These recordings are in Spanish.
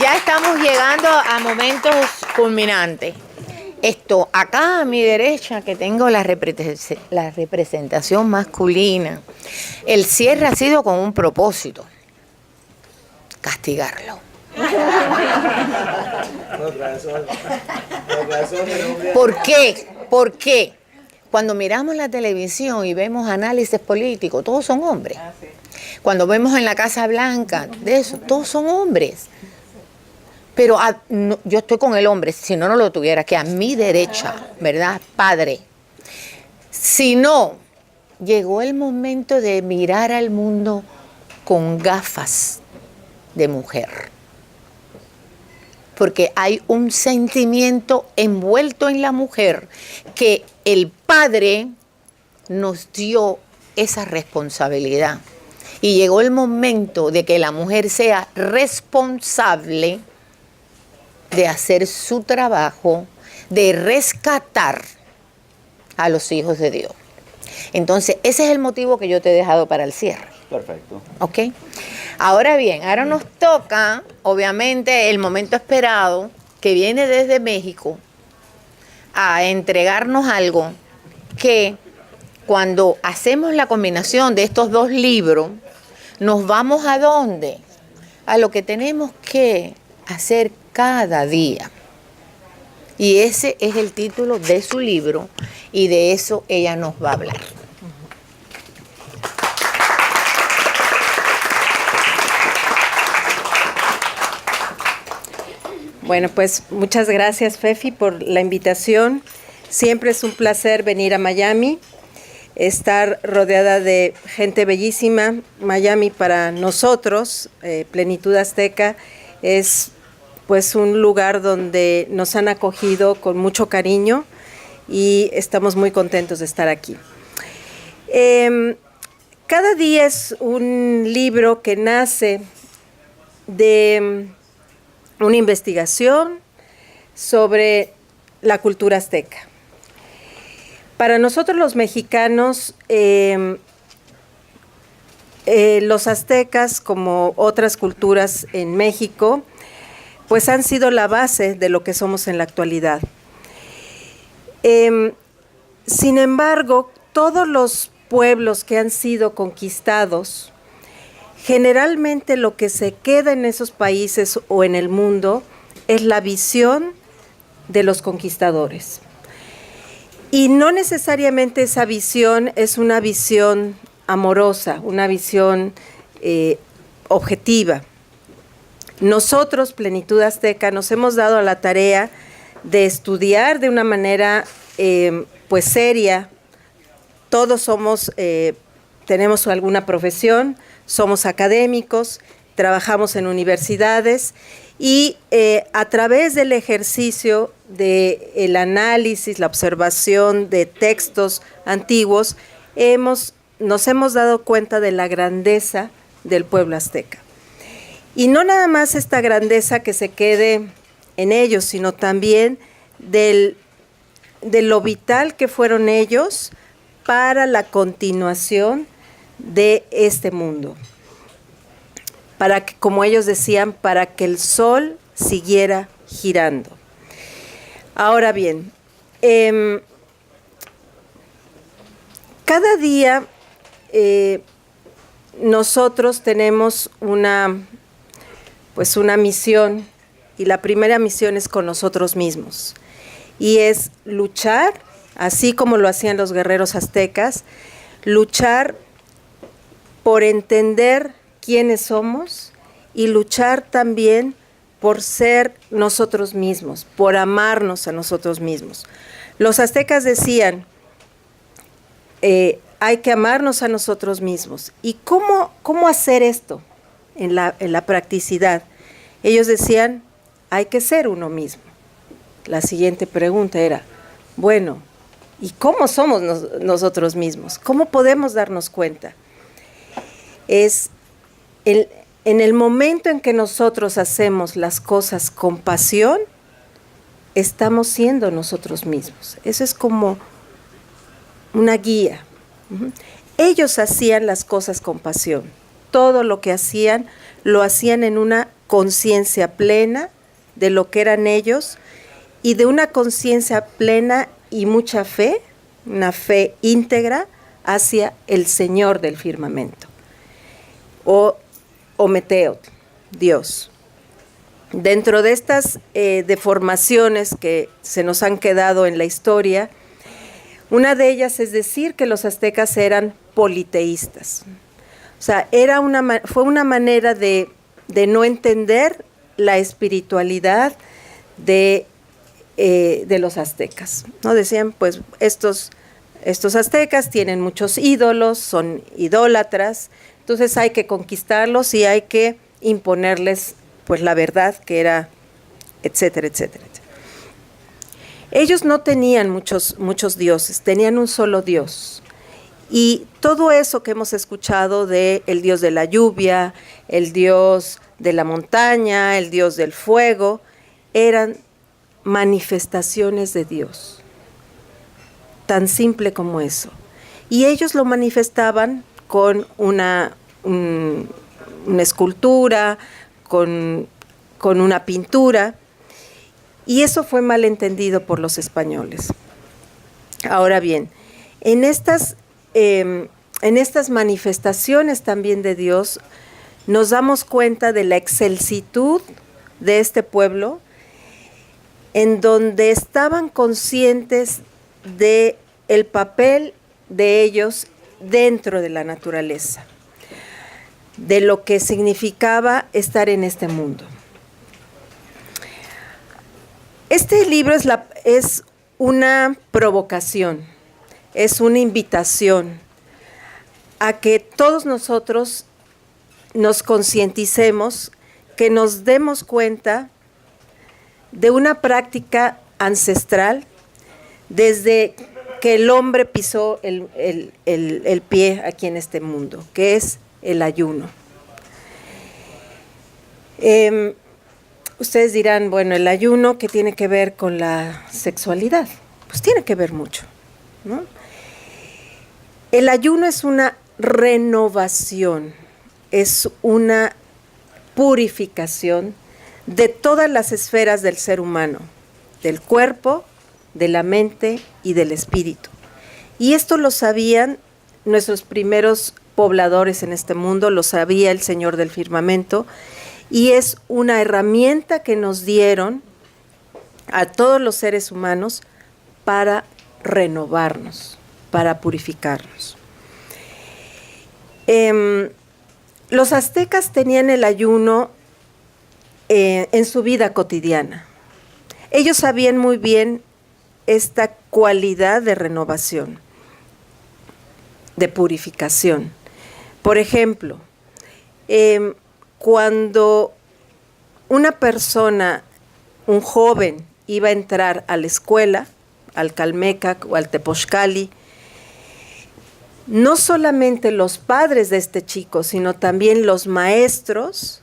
Ya estamos llegando a momentos culminantes. Esto, acá a mi derecha, que tengo la representación masculina, el cierre ha sido con un propósito: castigarlo. ¿Por qué? ¿Por qué? Cuando miramos la televisión y vemos análisis políticos, todos son hombres. Cuando vemos en la Casa Blanca, de eso, todos son hombres. Pero no, yo estoy con el hombre, si no, no lo tuviera, que a mi derecha, ¿verdad? Padre. Si no, llegó el momento de mirar al mundo con gafas de mujer. Porque hay un sentimiento envuelto en la mujer que el Padre nos dio esa responsabilidad. Y llegó el momento de que la mujer sea responsable de hacer su trabajo, de rescatar a los hijos de Dios. Entonces, ese es el motivo que yo te he dejado para el cierre. Perfecto. ¿Ok? Ahora bien, ahora nos toca, obviamente, el momento esperado, que viene desde México, a entregarnos algo que cuando hacemos la combinación de estos dos libros, nos vamos ¿a dónde? A lo que tenemos que hacer cada día. Y ese es el título de su libro, y de eso ella nos va a hablar. Bueno, pues muchas gracias, Fefi, por la invitación. Siempre es un placer venir a Miami, estar rodeada de gente bellísima. Miami para nosotros, Plenitud Azteca, es pues un lugar donde nos han acogido con mucho cariño y estamos muy contentos de estar aquí. Cada día es un libro que nace de una investigación sobre la cultura azteca. Para nosotros los mexicanos, los aztecas, como otras culturas en México, pues han sido la base de lo que somos en la actualidad. Sin embargo, todos los pueblos que han sido conquistados, generalmente lo que se queda en esos países o en el mundo es la visión de los conquistadores. Y no necesariamente esa visión es una visión amorosa, una visión objetiva. Nosotros, Plenitud Azteca, nos hemos dado a la tarea de estudiar de una manera pues seria. Todos somos, tenemos alguna profesión, somos académicos, trabajamos en universidades y a través del ejercicio del análisis, la observación de textos antiguos, nos hemos dado cuenta de la grandeza del pueblo azteca. Y no nada más esta grandeza que se quede en ellos, sino también de lo vital que fueron ellos para la continuación de este mundo. Para que, como ellos decían, para que el sol siguiera girando. Ahora bien, cada día nosotros tenemos una misión, y la primera misión es con nosotros mismos, y es luchar, así como lo hacían los guerreros aztecas, luchar por entender quiénes somos y luchar también por ser nosotros mismos, por amarnos a nosotros mismos. Los aztecas decían, hay que amarnos a nosotros mismos. ¿Y cómo hacer esto en la practicidad? Ellos decían, hay que ser uno mismo. La siguiente pregunta era, bueno, ¿y cómo somos nosotros mismos? ¿Cómo podemos darnos cuenta? Es en el momento en que nosotros hacemos las cosas con pasión, estamos siendo nosotros mismos. Eso es como una guía. Ellos hacían las cosas con pasión. Todo lo que hacían, lo hacían en una conciencia plena de lo que eran ellos y de una conciencia plena y mucha fe, una fe íntegra hacia el Señor del firmamento, o Ometeotl, Dios. Dentro de estas deformaciones que se nos han quedado en la historia, una de ellas es decir que los aztecas eran politeístas. O sea, fue una manera de no entender la espiritualidad de los aztecas, ¿no? Decían, pues, estos aztecas tienen muchos ídolos, son idólatras, entonces hay que conquistarlos y hay que imponerles, pues, la verdad que era, etcétera, etcétera, etcétera. Ellos no tenían muchos dioses, tenían un solo Dios. Y todo eso que hemos escuchado de el Dios de la lluvia, el Dios de la montaña, el Dios del fuego, eran manifestaciones de Dios. Tan simple como eso. Y ellos lo manifestaban con una escultura, con una pintura, y eso fue mal entendido por los españoles. Ahora bien, en estas manifestaciones también de Dios, nos damos cuenta de la excelsitud de este pueblo, en donde estaban conscientes de el papel de ellos dentro de la naturaleza, de lo que significaba estar en este mundo. Este libro es una provocación, es una invitación a que todos nosotros nos concienticemos, que nos demos cuenta de una práctica ancestral desde que el hombre pisó el pie aquí en este mundo, que es el ayuno. Ustedes dirán, bueno, el ayuno, ¿qué tiene que ver con la sexualidad? Pues tiene que ver mucho, ¿no? El ayuno es una renovación, es una purificación de todas las esferas del ser humano, del cuerpo, de la mente y del espíritu. Y esto lo sabían nuestros primeros pobladores en este mundo, lo sabía el Señor del firmamento, y es una herramienta que nos dieron a todos los seres humanos para renovarnos, para purificarnos. Los aztecas tenían el ayuno en su vida cotidiana. Ellos sabían muy bien esta cualidad de renovación, de purificación. Por ejemplo, cuando una persona, un joven, iba a entrar a la escuela, al Calmecac o al Tepochcali, no solamente los padres de este chico, sino también los maestros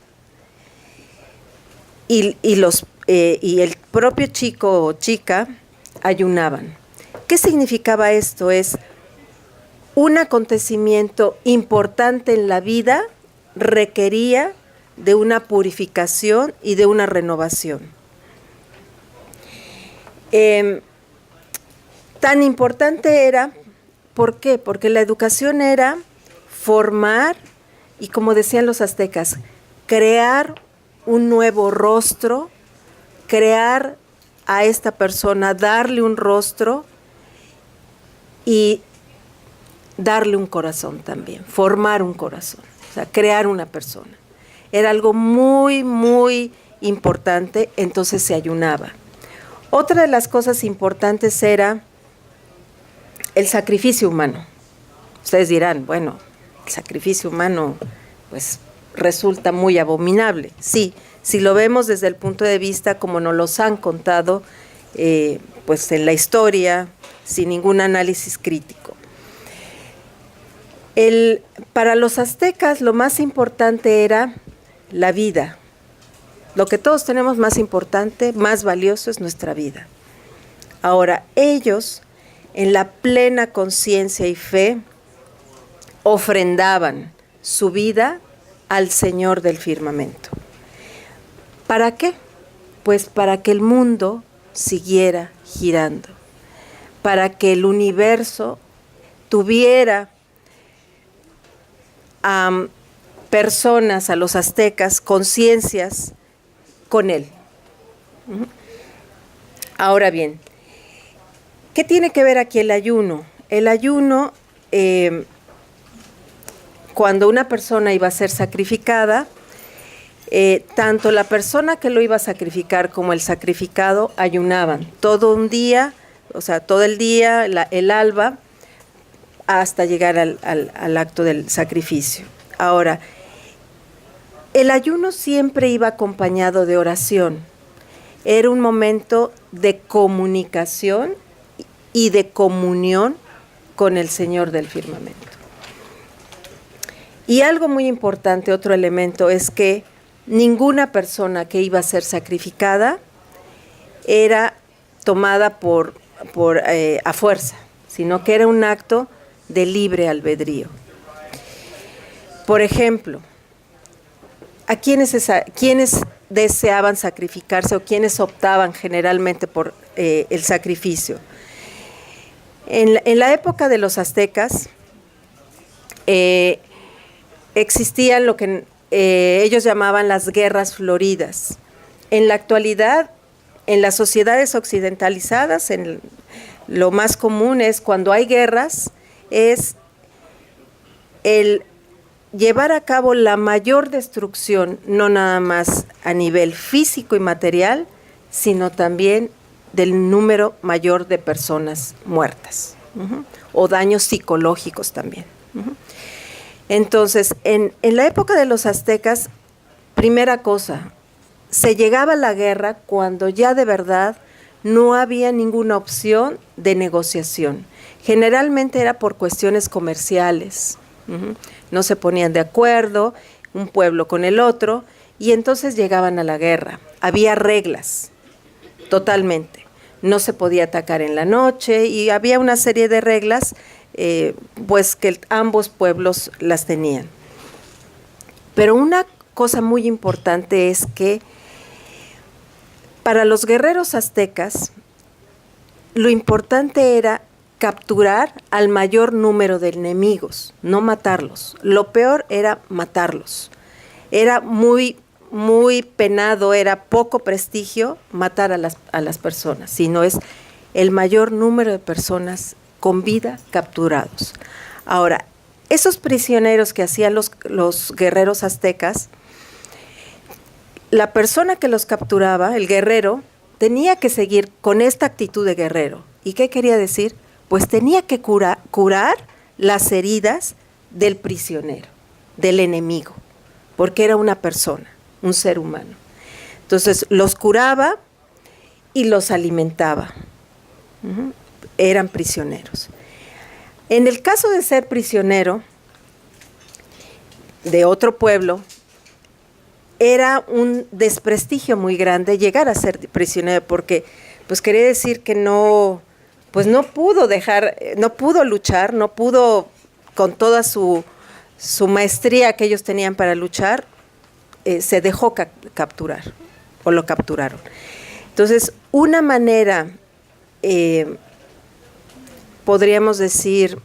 y el propio chico o chica ayunaban. ¿Qué significaba esto? Es un acontecimiento importante en la vida, requería de una purificación y de una renovación. Tan importante era, ¿por qué? Porque la educación era formar, y como decían los aztecas, crear un nuevo rostro, crear a esta persona, darle un rostro y darle un corazón también, formar un corazón, o sea, crear una persona. Era algo muy, muy importante, entonces se ayunaba. Otra de las cosas importantes era el sacrificio humano. Ustedes dirán, bueno, el sacrificio humano pues resulta muy abominable. Sí, si lo vemos desde el punto de vista como nos los han contado, pues en la historia, sin ningún análisis crítico. Para los aztecas lo más importante era la vida. Lo que todos tenemos más importante, más valioso es nuestra vida. Ahora, ellos, en la plena conciencia y fe, ofrendaban su vida al Señor del firmamento. ¿Para qué? Pues para que el mundo siguiera girando, para que el universo tuviera personas, a los aztecas, conciencias con él. Ahora bien, ¿qué tiene que ver aquí el ayuno? El ayuno, cuando una persona iba a ser sacrificada, tanto la persona que lo iba a sacrificar como el sacrificado ayunaban todo un día, o sea, todo el día, el alba, hasta llegar al acto del sacrificio. Ahora, el ayuno siempre iba acompañado de oración. Era un momento de comunicación y de comunión con el Señor del firmamento. Y algo muy importante, otro elemento, es que ninguna persona que iba a ser sacrificada era tomada a fuerza, sino que era un acto de libre albedrío. Por ejemplo, ¿a quiénes deseaban sacrificarse o quiénes optaban generalmente por el sacrificio? En la época de los aztecas existían lo que ellos llamaban las guerras floridas. En la actualidad, en las sociedades occidentalizadas, lo más común es cuando hay guerras, es el llevar a cabo la mayor destrucción, no nada más a nivel físico y material, sino también del número mayor de personas muertas, o daños psicológicos también. Entonces, en la época de los aztecas, primera cosa, se llegaba a la guerra cuando ya de verdad no había ninguna opción de negociación. Generalmente era por cuestiones comerciales. No se ponían de acuerdo un pueblo con el otro y entonces llegaban a la guerra. Había reglas, totalmente. No se podía atacar en la noche y había una serie de reglas pues que ambos pueblos las tenían. Pero una cosa muy importante es que para los guerreros aztecas lo importante era capturar al mayor número de enemigos, no matarlos. Lo peor era matarlos. Era muy penado, era poco prestigio matar a las personas, sino es el mayor número de personas con vida capturados. Ahora, esos prisioneros que hacían los guerreros aztecas, la persona que los capturaba, el guerrero, tenía que seguir con esta actitud de guerrero. ¿Y qué quería decir? Pues tenía que curar las heridas del prisionero, del enemigo, porque era una persona, un ser humano. Entonces los curaba y los alimentaba. Eran prisioneros. En el caso de ser prisionero de otro pueblo, era un desprestigio muy grande llegar a ser prisionero, porque pues quería decir que no pudo luchar, no pudo con toda su maestría que ellos tenían para luchar, se dejó capturar, o lo capturaron. Entonces, una manera, podríamos decir,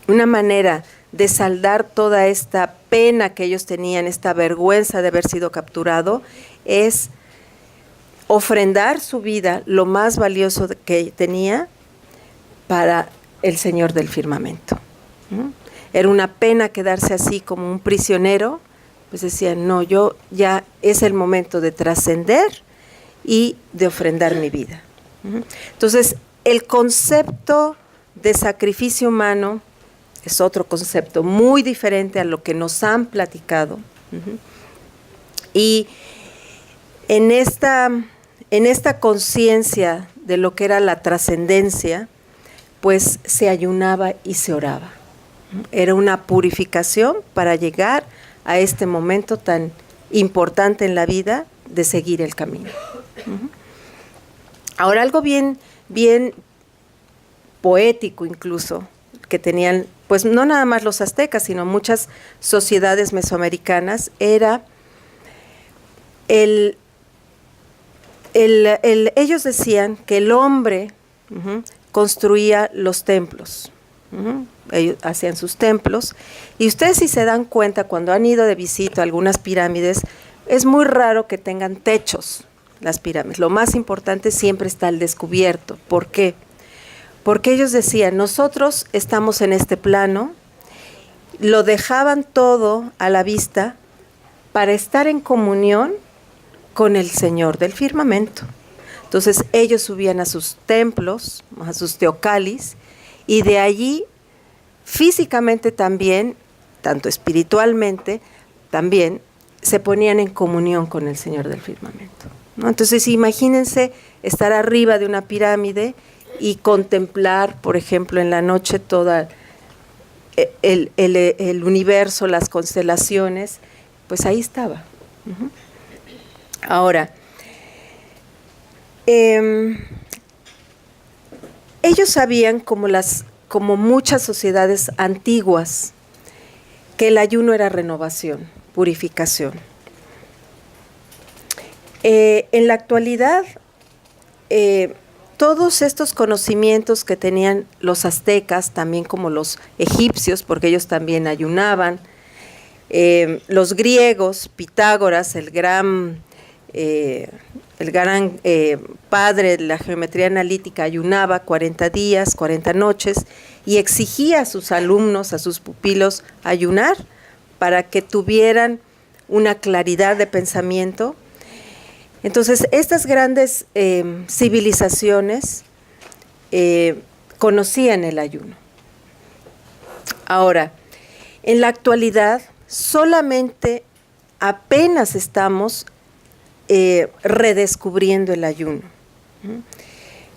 una manera de saldar toda esta pena que ellos tenían, esta vergüenza de haber sido capturado, es ofrendar su vida, lo más valioso que tenía, para el Señor del firmamento. Era una pena quedarse así como un prisionero, pues decían, no, yo ya es el momento de trascender y de ofrendar mi vida. Entonces, el concepto de sacrificio humano es otro concepto muy diferente a lo que nos han platicado. Y en esta conciencia de lo que era la trascendencia, pues se ayunaba y se oraba. Era una purificación para llegar a este momento tan importante en la vida de seguir el camino. Ahora, algo bien poético incluso, que tenían, pues no nada más los aztecas, sino muchas sociedades mesoamericanas, era ellos decían que el hombre construía los templos. Ellos hacían sus templos. Y ustedes, si se dan cuenta, cuando han ido de visita a algunas pirámides, es muy raro que tengan techos las pirámides. Lo más importante siempre está al descubierto. ¿Por qué? Porque ellos decían, nosotros estamos en este plano, lo dejaban todo a la vista para estar en comunión con el Señor del firmamento. Entonces ellos subían a sus templos, a sus teocalis, y de allí físicamente también, tanto espiritualmente, también se ponían en comunión con el Señor del firmamento, ¿no? Entonces imagínense estar arriba de una pirámide y contemplar, por ejemplo, en la noche todo el universo, las constelaciones, pues ahí estaba. Ahora, ellos sabían, como muchas sociedades antiguas, que el ayuno era renovación, purificación. En la actualidad, todos estos conocimientos que tenían los aztecas, también como los egipcios, porque ellos también ayunaban, los griegos, Pitágoras, el gran padre de la geometría analítica, ayunaba 40 días, 40 noches, y exigía a sus alumnos, a sus pupilos, ayunar para que tuvieran una claridad de pensamiento. Entonces, estas grandes civilizaciones conocían el ayuno. Ahora, en la actualidad, solamente apenas estamos redescubriendo el ayuno,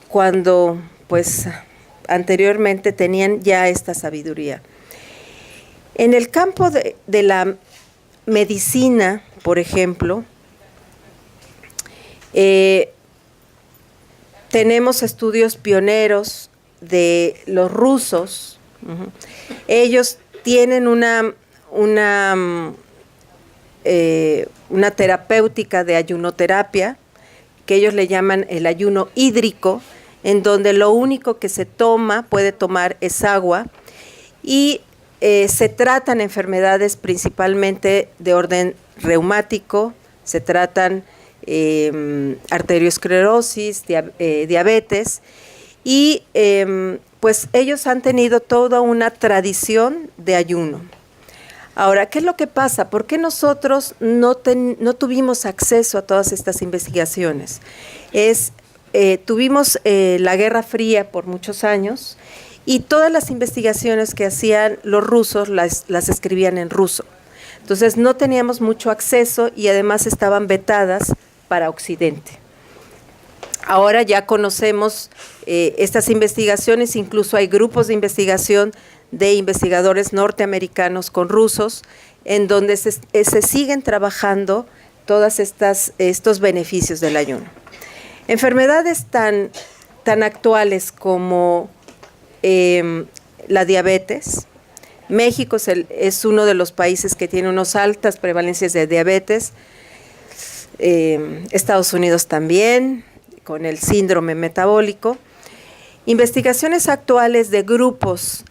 cuando pues anteriormente tenían ya esta sabiduría. En el campo de la medicina, por ejemplo, tenemos estudios pioneros de los rusos. Ellos tienen una terapéutica de ayunoterapia, que ellos le llaman el ayuno hídrico, en donde lo único que se puede tomar es agua, y se tratan enfermedades principalmente de orden reumático, se tratan arteriosclerosis, diabetes, y pues ellos han tenido toda una tradición de ayuno. Ahora, ¿qué es lo que pasa? ¿Por qué nosotros no tuvimos acceso a todas estas investigaciones? Tuvimos la Guerra Fría por muchos años, y todas las investigaciones que hacían los rusos las escribían en ruso. Entonces no teníamos mucho acceso, y además estaban vetadas para Occidente. Ahora ya conocemos estas investigaciones, incluso hay grupos de investigación de investigadores norteamericanos con rusos, en donde se siguen trabajando todos estos beneficios del ayuno. Enfermedades tan actuales como la diabetes. México es uno de los países que tiene unas altas prevalencias de diabetes. Estados Unidos también, con el síndrome metabólico. Investigaciones actuales de grupos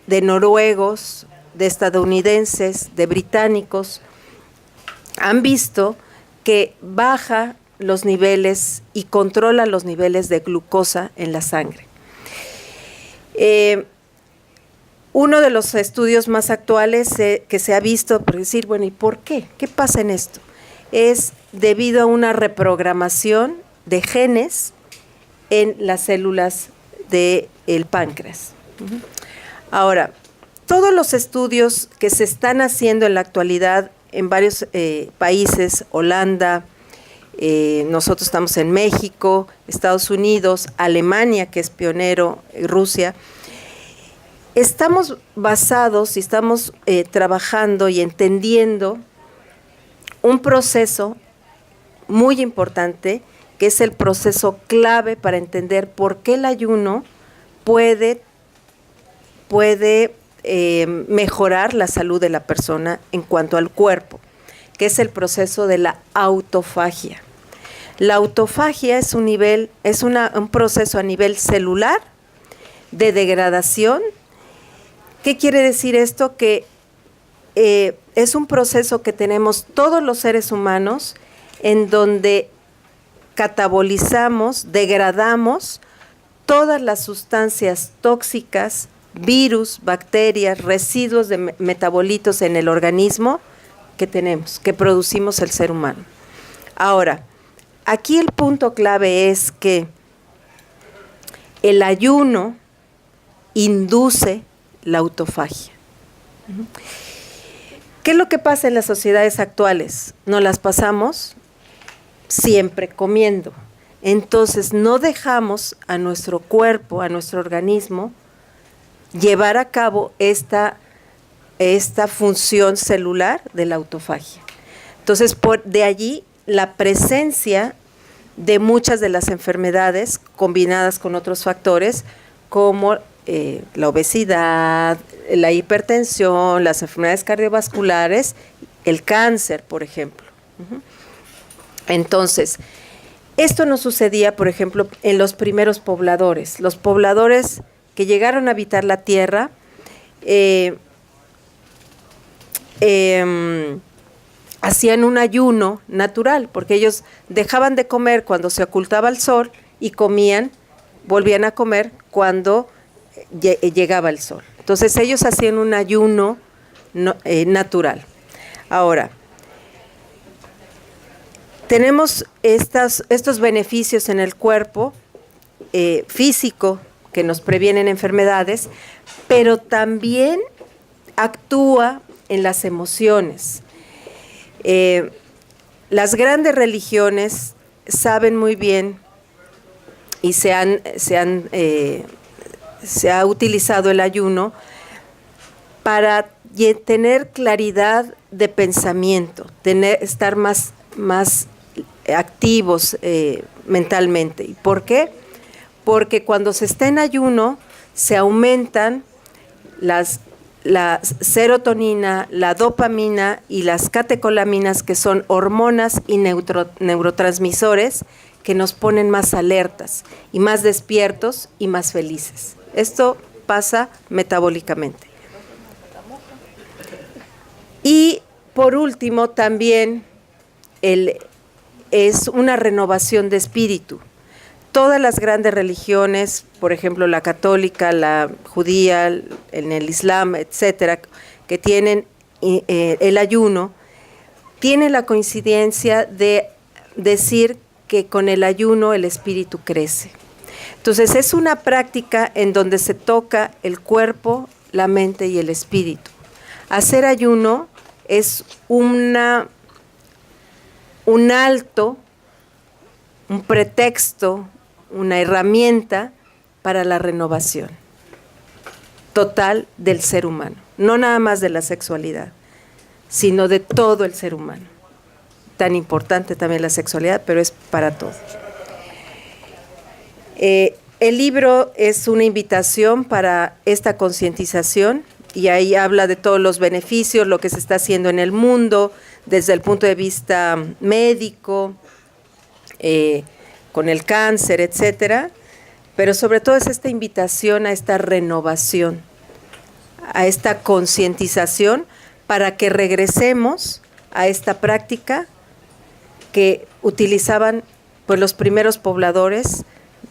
de noruegos, de estadounidenses, de británicos, han visto que baja los niveles y controla los niveles de glucosa en la sangre. Uno de los estudios más actuales que se ha visto, por decir, bueno, ¿y por qué? ¿Qué pasa en esto? Es debido a una reprogramación de genes en las células del páncreas. Ahora, todos los estudios que se están haciendo en la actualidad en varios países, Holanda, nosotros estamos en México, Estados Unidos, Alemania, que es pionero, Rusia, estamos basados y estamos trabajando y entendiendo un proceso muy importante, que es el proceso clave para entender por qué el ayuno puede mejorar la salud de la persona en cuanto al cuerpo, que es el proceso de la autofagia. La autofagia es un proceso a nivel celular de degradación. ¿Qué quiere decir esto? Que es un proceso que tenemos todos los seres humanos en donde catabolizamos, degradamos todas las sustancias tóxicas, virus, bacterias, residuos de metabolitos en el organismo que tenemos, que producimos el ser humano. Ahora, aquí el punto clave es que el ayuno induce la autofagia. ¿Qué es lo que pasa en las sociedades actuales? Nos las pasamos siempre comiendo. Entonces no dejamos a nuestro cuerpo, a nuestro organismo, llevar a cabo esta función celular de la autofagia. Entonces, de allí la presencia de muchas de las enfermedades combinadas con otros factores como la obesidad, la hipertensión, las enfermedades cardiovasculares, el cáncer, por ejemplo. Entonces, esto no sucedía, por ejemplo, en los primeros pobladores. Los pobladores que llegaron a habitar la tierra hacían un ayuno natural, porque ellos dejaban de comer cuando se ocultaba el sol y volvían a comer cuando llegaba el sol. Entonces ellos hacían un ayuno natural. Ahora, tenemos estos beneficios en el cuerpo físico que nos previenen enfermedades, pero también actúa en las emociones. Las grandes religiones saben muy bien y se ha utilizado el ayuno para tener claridad de pensamiento, estar más activos mentalmente. ¿Y por qué? Porque cuando se está en ayuno se aumentan la serotonina, la dopamina y las catecolaminas, que son hormonas y neurotransmisores que nos ponen más alertas y más despiertos y más felices. Esto pasa metabólicamente. Y por último, también es una renovación de espíritu. Todas las grandes religiones, por ejemplo la católica, la judía, en el islam, etcétera, que tienen el ayuno, tienen la coincidencia de decir que con el ayuno el espíritu crece. Entonces es una práctica en donde se toca el cuerpo, la mente y el espíritu. Hacer ayuno es un alto, un pretexto, una herramienta para la renovación total del ser humano, no nada más de la sexualidad, sino de todo el ser humano. Tan importante también la sexualidad, pero es para todo. El libro es una invitación para esta concientización y ahí habla de todos los beneficios, lo que se está haciendo en el mundo, desde el punto de vista médico, con el cáncer, etcétera, pero sobre todo es esta invitación a esta renovación, a esta concientización para que regresemos a esta práctica que utilizaban pues los primeros pobladores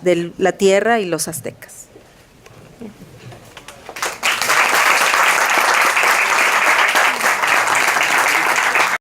de la tierra y los aztecas.